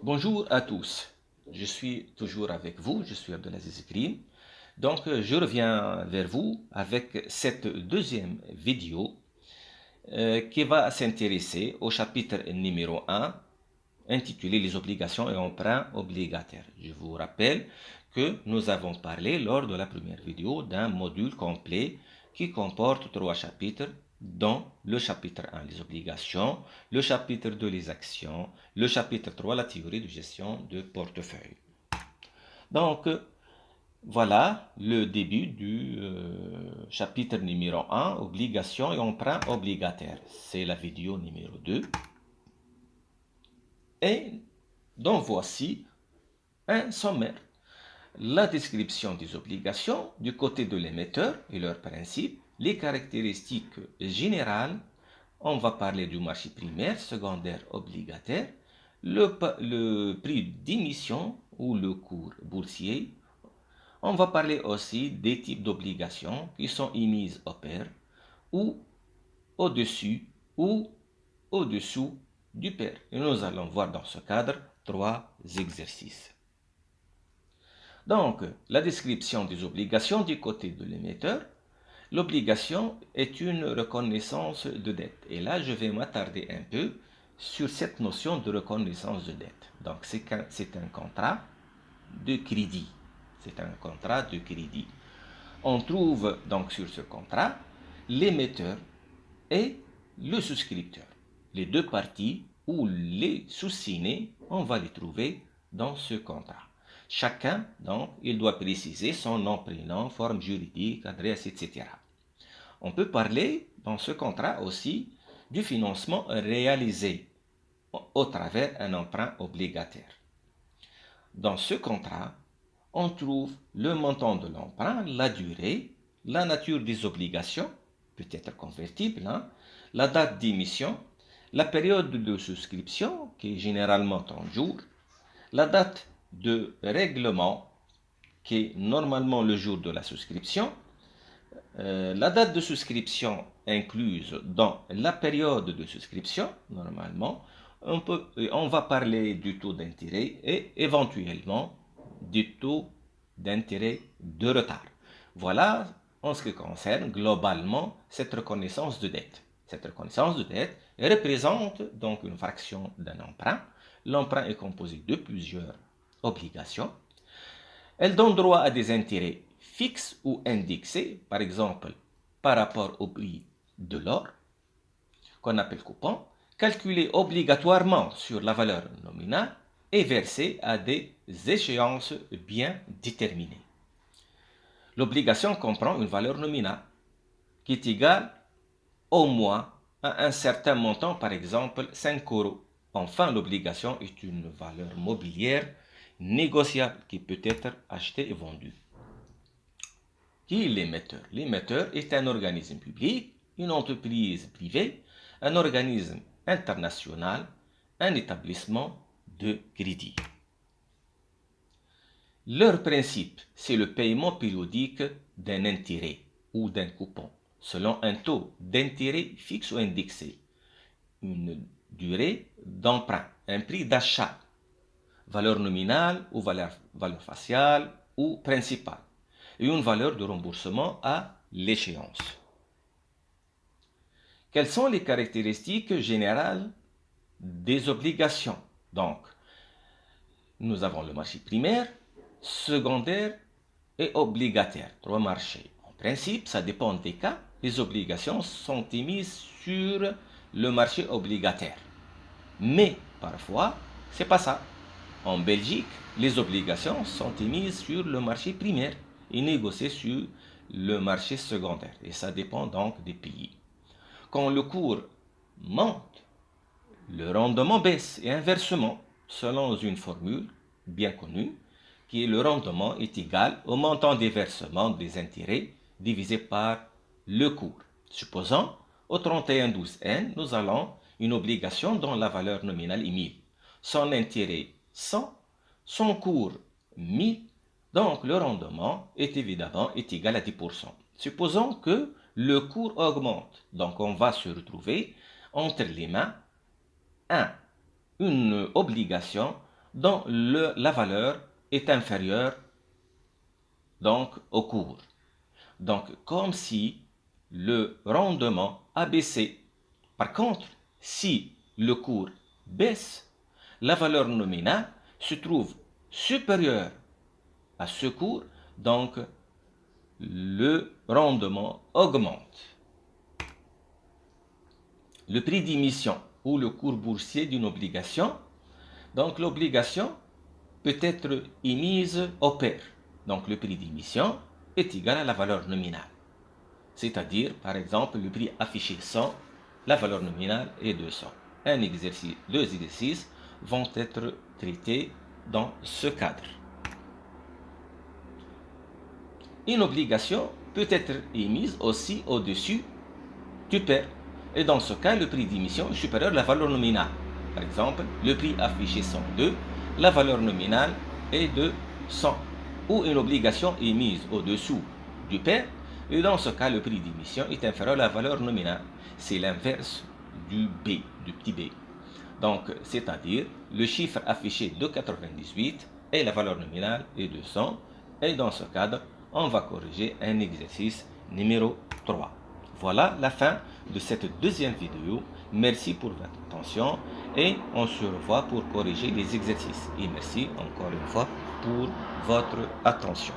Bonjour à tous. Je suis toujours avec vous, je suis Abdelaziz Krim. Donc, je reviens vers vous avec cette deuxième vidéo qui va s'intéresser au chapitre numéro 1 intitulé Les obligations et emprunts obligataires. Je vous rappelle que nous avons parlé lors de la première vidéo d'un module complet qui comporte 3 chapitres, dont le chapitre 1, les obligations, le chapitre 2, les actions, le chapitre 3, la théorie de gestion de portefeuille. Donc, voilà le début du chapitre numéro 1, obligations et emprunts obligataires. C'est la vidéo numéro 2. Et donc voici un sommaire. La description des obligations du côté de l'émetteur et leurs principes, les caractéristiques générales, on va parler du marché primaire, secondaire, obligataire, le prix d'émission ou le cours boursier. On va parler aussi des types d'obligations qui sont émises au pair ou au-dessus ou au-dessous du pair. Et nous allons voir dans ce cadre 3 exercices. Donc, la description des obligations du côté de l'émetteur. L'obligation est une reconnaissance de dette. Et là, je vais m'attarder un peu sur cette notion de reconnaissance de dette. Donc, c'est un contrat de crédit. C'est un contrat de crédit. On trouve donc sur ce contrat l'émetteur et le souscripteur. Les deux parties ou les sous-signés, on va les trouver dans ce contrat. Chacun, donc, il doit préciser son nom, prénom, forme juridique, adresse, etc. On peut parler dans ce contrat aussi du financement réalisé au travers d'un emprunt obligataire. Dans ce contrat, on trouve le montant de l'emprunt, la durée, la nature des obligations, peut être convertible, la date d'émission, la période de souscription, qui est généralement 30 jours, la date de règlement, qui est normalement le jour de la souscription, la date de souscription incluse dans la période de souscription, normalement, on va parler du taux d'intérêt et éventuellement du taux d'intérêt de retard. Voilà en ce qui concerne globalement cette reconnaissance de dette. Cette reconnaissance de dette représente donc une fraction d'un emprunt. L'emprunt est composé de plusieurs obligations. Elle donne droit à des intérêts fixes ou indexés, par exemple par rapport au prix de l'or, qu'on appelle coupon, calculé obligatoirement sur la valeur nominale et versé à des échéances bien déterminées. L'obligation comprend une valeur nominale qui est égale au moins à un certain montant, par exemple 5 euros. Enfin, l'obligation est une valeur mobilière négociable qui peut être achetée et vendue. Qui est l'émetteur? L'émetteur est un organisme public, une entreprise privée, un organisme international, un établissement de crédit. Leur principe, c'est le paiement périodique d'un intérêt ou d'un coupon, selon un taux d'intérêt fixe ou indexé, une durée d'emprunt, un prix d'achat, valeur nominale ou valeur faciale ou principale, et une valeur de remboursement à l'échéance. Quelles sont les caractéristiques générales des obligations? Donc, nous avons le marché primaire, secondaire et obligataire. 3 marchés. En principe, ça dépend des cas. Les obligations sont émises sur le marché obligataire. Mais parfois, c'est pas ça. En Belgique, les obligations sont émises sur le marché primaire et négociées sur le marché secondaire. Et ça dépend donc des pays. Quand le cours monte, le rendement baisse et inversement, selon une formule bien connue, qui est le rendement est égal au montant des versements des intérêts divisé par le cours. Supposons, au 31/12N, nous allons une obligation dont la valeur nominale est 1000. Son intérêt 100, son cours 1000, donc le rendement est évidemment égal à 10%. Supposons que le cours augmente, donc on va se retrouver entre les mains une obligation dont la valeur est inférieure donc au cours. Donc comme si le rendement a baissé. Par contre, si le cours baisse, la valeur nominale se trouve supérieure à ce cours, donc le rendement augmente. Le prix d'émission ou le cours boursier d'une obligation. Donc l'obligation peut être émise au pair. Donc le prix d'émission est égal à la valeur nominale. C'est-à-dire, par exemple, le prix affiché 100, la valeur nominale est 200. Deux exercices vont être traités dans ce cadre. Une obligation peut être émise aussi au-dessus du pair. Et dans ce cas, le prix d'émission est supérieur à la valeur nominale. Par exemple, le prix affiché 102, la valeur nominale est de 100. Ou une obligation émise au-dessous du pair, et dans ce cas, le prix d'émission est inférieur à la valeur nominale. C'est l'inverse du B, du petit b. Donc, c'est-à-dire, le chiffre affiché de 98 et la valeur nominale est de 100. Et dans ce cadre, on va corriger un exercice numéro 3. Voilà la fin de cette deuxième vidéo. Merci pour votre attention et on se revoit pour corriger les exercices. Et merci encore une fois pour votre attention.